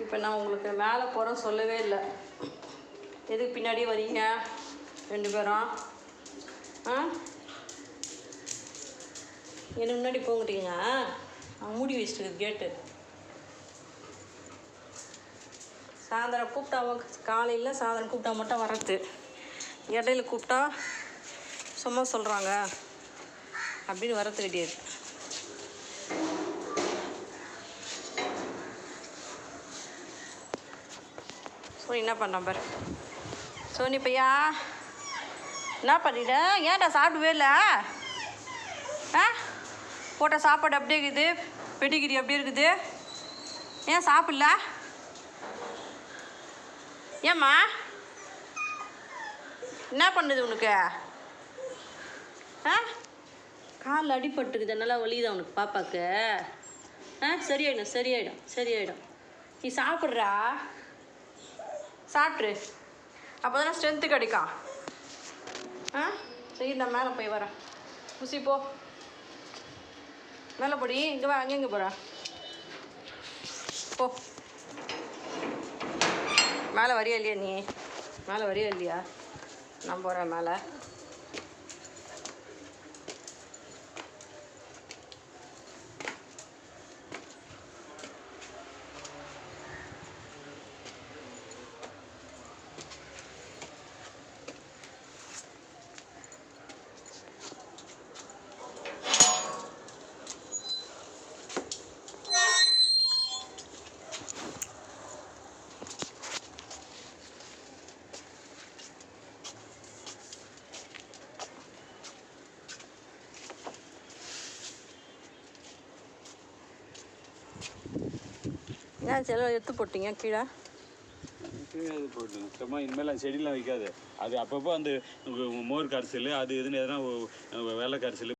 இப்போ நான் உங்களுக்கு மேலே போகிறோம் சொல்லவே இல்லை. எதுக்கு பின்னாடி வரீங்க 2 பேரும்? எனக்கு முன்னாடி போங்கட்டீங்க. மூடி வச்சுட்டு கேட்டு. சாயந்தரம் கூப்பிட்டா காலையில் சாயந்தரம் கூப்பிட்டா மட்டும் வர்றது, இடையில கூப்பிட்டா சும்மா சொல்கிறாங்க அப்படின்னு வர்றது கிடையாது. ஸோ என்ன பண்ண பாரு சோனி பையா, என்ன பண்ணிட்ட? ஏன்டா சாப்பிடவே இல்லை? போட்ட சாப்பாடு அப்படியே இருக்குது, பெடிகிரி அப்படியே இருக்குது, ஏன் சாப்பிடல? ஏம்மா என்ன பண்ணுது உனக்கு? காலில் அடிபட்டுக்குது, நல்லா வலியுதா உனக்கு பாப்பாவுக்கு? சரியாயிடும் சரியாயிடும் சரியாயிடும். நீ சாப்பிட்றா, சாப்பிட்ரு, அப்போ தானே ஸ்ட்ரென்த்து கிடைக்கும். சரி நான் மேலே போய் வரேன். குசி போ, மேலே போடி. இங்கே வா, அங்கே போகிற போ. மேலே வரியா இல்லையா? நீ மேலே வரியா இல்லையா? நான் போகிறேன் மேலே. ஏன் செலவு எடுத்து போட்டீங்க கீழே? கீழே இது போட்டுங்க. சும்மா இனிமேல் செடியெலாம் வைக்காது. அது அப்பப்போ அந்த மோர் கரைசல் அது இதுன்னு எதனா வெள்ளை கரைசல்